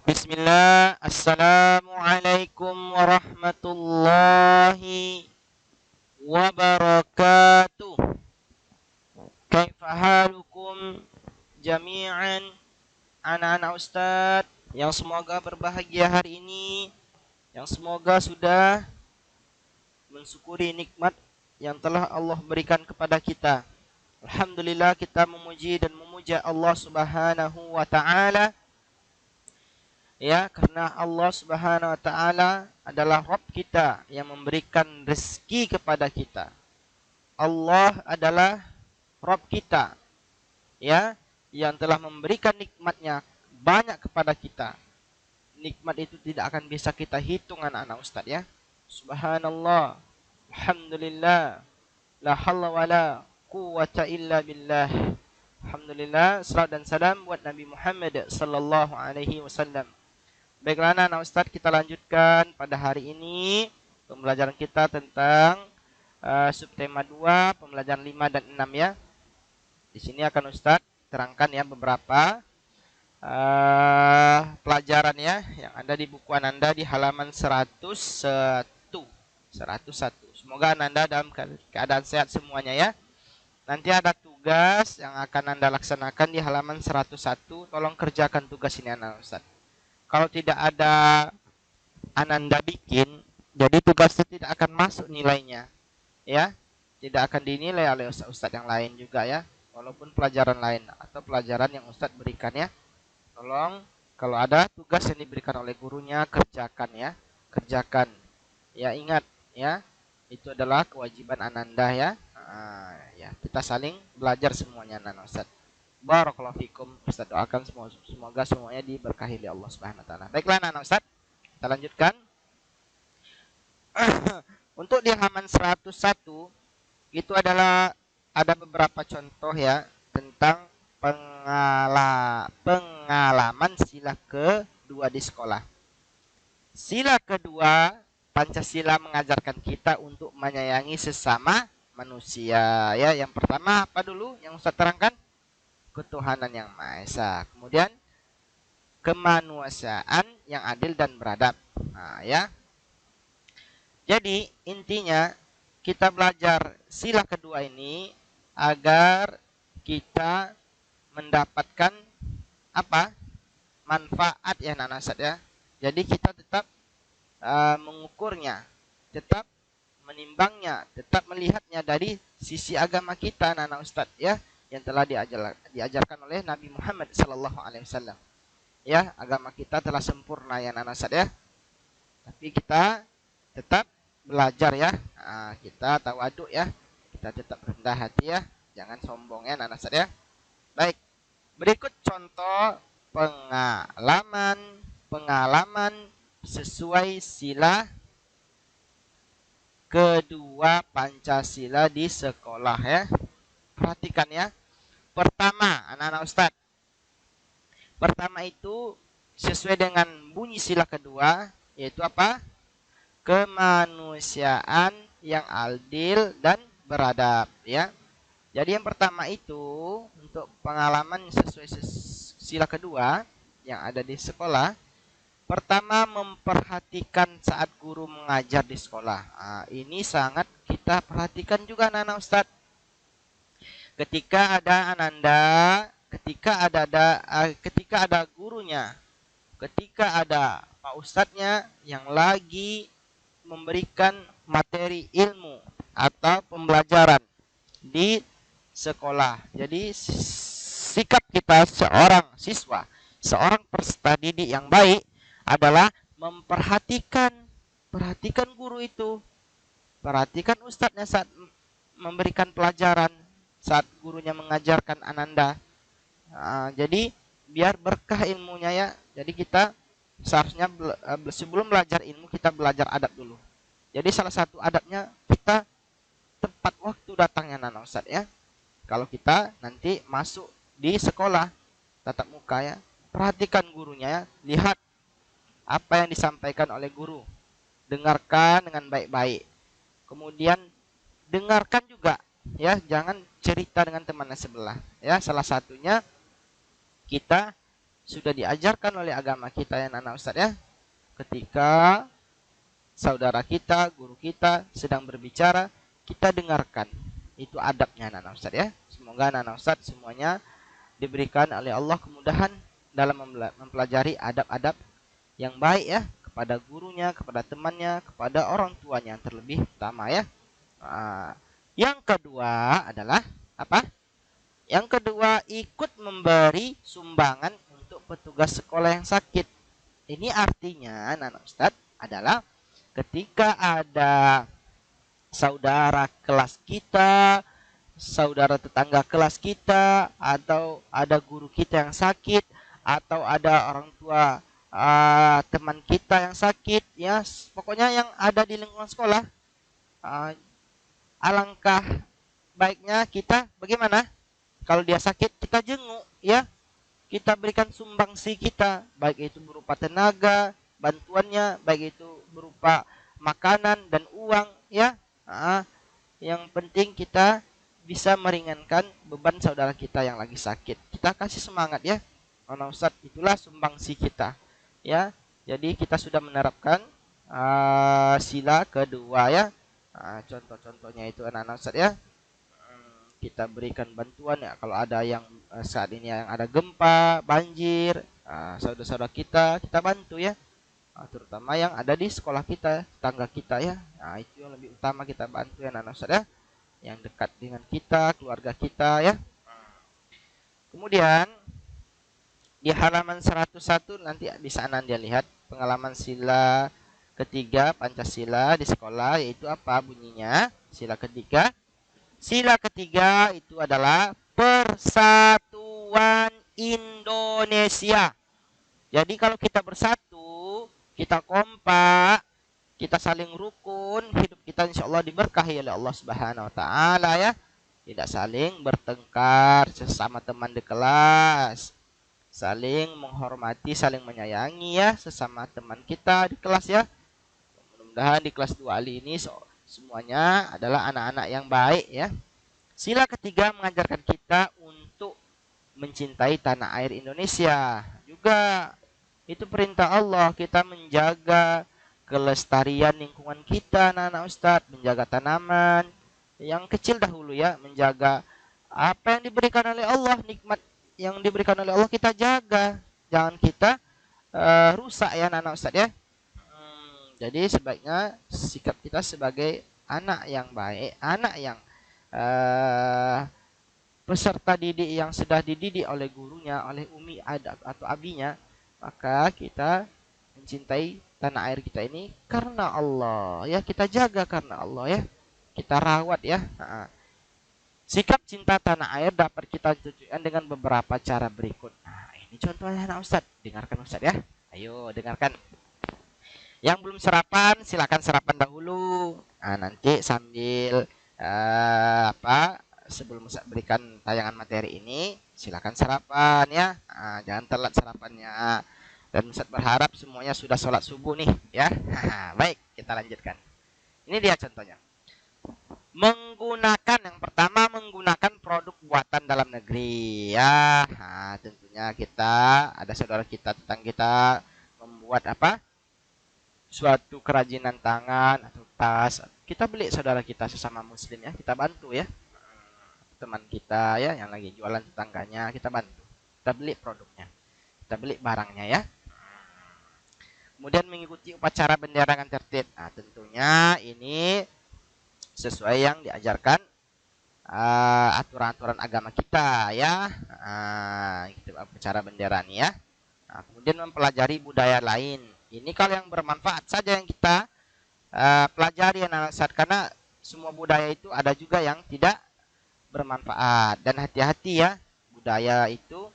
Bismillah, Assalamualaikum warahmatullahi wabarakatuh. Kaifa halukum jami'an, anak-anak Ustadz yang semoga berbahagia hari ini, yang semoga sudah mensyukuri nikmat yang telah Allah berikan kepada kita. Alhamdulillah, kita memuji dan memuja Allah Subhanahu wa taala, ya, karena Allah Subhanahu wa taala adalah Rabb kita yang memberikan rezeki kepada kita. Allah adalah Rabb kita, ya, yang telah memberikan nikmatnya banyak kepada kita. Nikmat itu tidak akan bisa kita hitung, anak-anak Ustaz, ya. Subhanallah, alhamdulillah, la halla wala quwwata illa billah. Alhamdulillah, salat dan salam buat Nabi Muhammad sallallahu alaihi wasallam. Baiklah anak Ustadz, kita lanjutkan pada hari ini pembelajaran kita tentang subtema 2, pembelajaran 5 dan 6, ya. Di sini akan Ustadz terangkan ya beberapa pelajaran ya yang ada di buku Anda di halaman 101. Semoga Anda dalam keadaan sehat semuanya, ya. Nanti ada tugas yang akan Anda laksanakan di halaman 101. Tolong kerjakan tugas ini anak Ustadz. Kalau tidak ada Ananda bikin, jadi tugas itu tidak akan masuk nilainya, ya. Tidak akan dinilai oleh ustadz yang lain juga, ya. Walaupun pelajaran lain atau pelajaran yang ustadz berikan, ya. Tolong kalau ada tugas yang diberikan oleh gurunya, kerjakan, ya. Kerjakan. Ya, ingat, ya. Itu adalah kewajiban Ananda, ya. Ya, kita saling belajar semuanya anak ustadz. Barakallahu fikum. Ustaz doakan semoga semuanya diberkahi oleh Allah Subhanahu wa taala. Baiklah anak Ustaz, kita lanjutkan. Untuk di halaman 101 itu adalah ada beberapa contoh ya tentang pengalaman sila kedua di sekolah. Sila kedua, Pancasila mengajarkan kita untuk menyayangi sesama manusia, ya. Yang pertama apa dulu yang Ustaz terangkan? Ketuhanan yang Maha Esa. Kemudian kemanusiaan yang adil dan beradab. Nah, ya. Jadi intinya kita belajar sila kedua ini agar kita mendapatkan apa? Manfaat, ya anak-anak Ustaz, ya. Jadi kita tetap mengukurnya, tetap menimbangnya, tetap melihatnya dari sisi agama kita anak-anak Ustaz, ya, yang telah diajarkan oleh Nabi Muhammad sallallahu alaihi wasallam. Ya, agama kita telah sempurna ya anak Ustaz, ya. Tapi kita tetap belajar, ya. Nah, kita tawaduk, ya. Kita tetap rendah hati, ya. Jangan sombong, ya anak Ustaz, ya. Baik. Berikut contoh pengalaman sesuai sila kedua Pancasila di sekolah, ya. Perhatikan, ya. Pertama, anak-anak Ustadz. Pertama itu sesuai dengan bunyi sila kedua, yaitu apa? Kemanusiaan yang adil dan beradab, ya. Jadi yang pertama itu untuk pengalaman sesuai sila kedua yang ada di sekolah. Pertama, memperhatikan saat guru mengajar di sekolah. Nah, ini sangat kita perhatikan juga anak-anak Ustadz. Ketika ada Ananda, ketika ada gurunya, ketika ada Pak Ustadznya yang lagi memberikan materi ilmu atau pembelajaran di sekolah. Jadi sikap kita seorang siswa, seorang peserta didik yang baik adalah perhatikan guru itu, perhatikan ustadznya saat memberikan pelajaran, saat gurunya mengajarkan Ananda. Jadi biar berkah ilmunya, ya. Jadi kita seharusnya sebelum belajar ilmu kita belajar adab dulu. Jadi salah satu adabnya kita tepat waktu datangnya anak Ustaz, ya. Kalau kita nanti masuk di sekolah tatap muka, ya, perhatikan gurunya, ya. Lihat apa yang disampaikan oleh guru, dengarkan dengan baik-baik. Kemudian dengarkan juga, ya, jangan cerita dengan temannya sebelah, ya. Salah satunya kita sudah diajarkan oleh agama kita ya anak Ustadz ya. Ketika saudara kita, guru kita sedang berbicara, kita dengarkan. Itu adabnya anak Ustadz ya. Semoga anak Ustadz semuanya diberikan oleh Allah kemudahan dalam mempelajari adab-adab yang baik ya, kepada gurunya, kepada temannya, kepada orang tuanya yang terlebih utama ya. Yang kedua adalah apa? Yang kedua, ikut memberi sumbangan untuk petugas sekolah yang sakit. Ini artinya anak Ustadz adalah ketika ada saudara kelas kita, saudara tetangga kelas kita, atau ada guru kita yang sakit, atau ada orang tua teman kita yang sakit, ya pokoknya yang ada di lingkungan sekolah, alangkah baiknya kita bagaimana? Kalau dia sakit, kita jenguk, ya kita berikan sumbangsi kita, baik itu berupa tenaga, bantuannya, baik itu berupa makanan dan uang, ya. Yang penting kita bisa meringankan beban saudara kita yang lagi sakit. Kita kasih semangat ya, Anak Ustadz, itulah sumbangsi kita, ya. Jadi kita sudah menerapkan sila kedua ya. Contoh-contohnya itu anak-anak Ustadz ya. Kita berikan bantuan ya kalau ada yang saat ini yang ada gempa, banjir, saudara-saudara kita bantu ya, terutama yang ada di sekolah kita, tetangga kita ya. Itu yang lebih utama kita bantu ya anak Ustadz ya, yang dekat dengan kita, keluarga kita ya. Kemudian di halaman 101 nanti bisa Anda lihat pengalaman sila ketiga Pancasila di sekolah, yaitu apa bunyinya? Sila ketiga itu adalah persatuan Indonesia. Jadi kalau kita bersatu, kita kompak, kita saling rukun, hidup kita insya Allah diberkahi oleh Allah Subhanahu Wa Taala ya. Tidak saling bertengkar sesama teman di kelas, saling menghormati, saling menyayangi ya sesama teman kita di kelas ya. Mudah-mudahan di kelas 2 Ali ini semuanya adalah anak-anak yang baik ya. Sila ketiga mengajarkan kita untuk mencintai tanah air Indonesia. Juga itu perintah Allah, kita menjaga kelestarian lingkungan kita, anak-anak Ustadz, menjaga tanaman yang kecil dahulu ya, menjaga apa yang diberikan oleh Allah, nikmat yang diberikan oleh Allah kita jaga, jangan kita rusak ya anak-anak Ustadz ya. Jadi sebaiknya sikap kita sebagai anak yang baik, anak yang peserta didik yang sudah dididik oleh gurunya, oleh umi atau abinya, maka kita mencintai tanah air kita ini karena Allah ya, kita jaga karena Allah ya, kita rawat ya. Sikap cinta tanah air dapat kita tunjukkan dengan beberapa cara berikut. Ini contohnya anak Ustadz, dengarkan Ustadz ya, ayo dengarkan. Yang belum sarapan silakan sarapan dahulu. Nanti sambil sebelum berikan tayangan materi ini silakan sarapan ya. Jangan telat sarapannya. Dan Ustaz berharap semuanya sudah sholat subuh nih ya. Baik, kita lanjutkan. Ini dia contohnya. Yang pertama menggunakan produk buatan dalam negeri ya. Tentunya kita ada saudara kita, tetangga kita membuat suatu kerajinan tangan atau tas, kita beli saudara kita sesama muslim ya, kita bantu ya. Teman kita ya yang lagi jualan, tetangganya kita bantu, kita beli produknya, kita beli barangnya ya. Kemudian mengikuti upacara bendera dengan tertib. Tentunya ini sesuai yang diajarkan aturan-aturan agama kita ya. Gitu, upacara bendera nih ya. Kemudian mempelajari budaya lain. Ini kalau yang bermanfaat saja yang kita pelajari anak Ustadz, karena semua budaya itu ada juga yang tidak bermanfaat. Dan hati-hati ya, budaya itu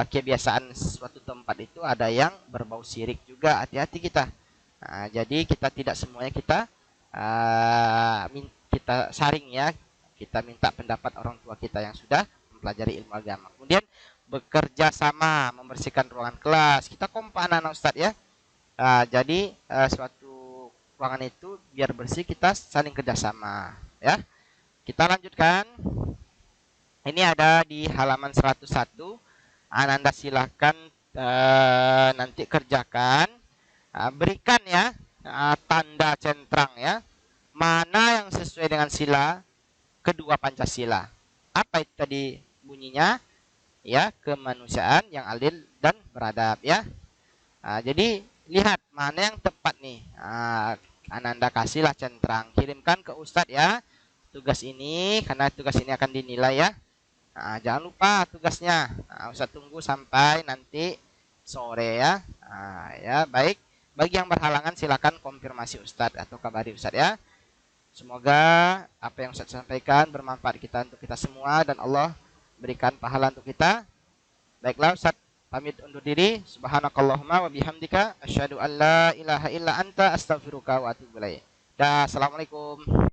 kebiasaan suatu tempat itu ada yang berbau syirik juga, hati-hati kita. Jadi kita tidak semuanya kita saring ya, kita minta pendapat orang tua kita yang sudah mempelajari ilmu agama. Kemudian bekerja sama membersihkan ruangan kelas, kita kompak anak Ustadz ya. Jadi suatu ruangan itu biar bersih, kita saling kerjasama ya. Kita lanjutkan. Ini ada di halaman 101. Anda silahkan nanti kerjakan. Berikan ya tanda centrang ya. Mana yang sesuai dengan sila kedua Pancasila. Apa itu tadi bunyinya? Ya, kemanusiaan yang adil dan beradab ya. Jadi lihat mana yang tepat nih. Ananda kasihlah centrang, kirimkan ke Ustadz ya tugas ini, karena tugas ini akan dinilai ya. Jangan lupa tugasnya. Ustadz tunggu sampai nanti sore ya. Ya baik. Bagi yang berhalangan silakan konfirmasi Ustadz atau kabari Ustadz ya. Semoga apa yang Ustadz sampaikan bermanfaat untuk kita semua dan Allah berikan pahala untuk kita. Baiklah Ustadz pamit undur diri. Subhanakallahumma wa bihamdika asyhadu an la ilaha illa anta astaghfiruka wa atubu ilaik. Assalamualaikum.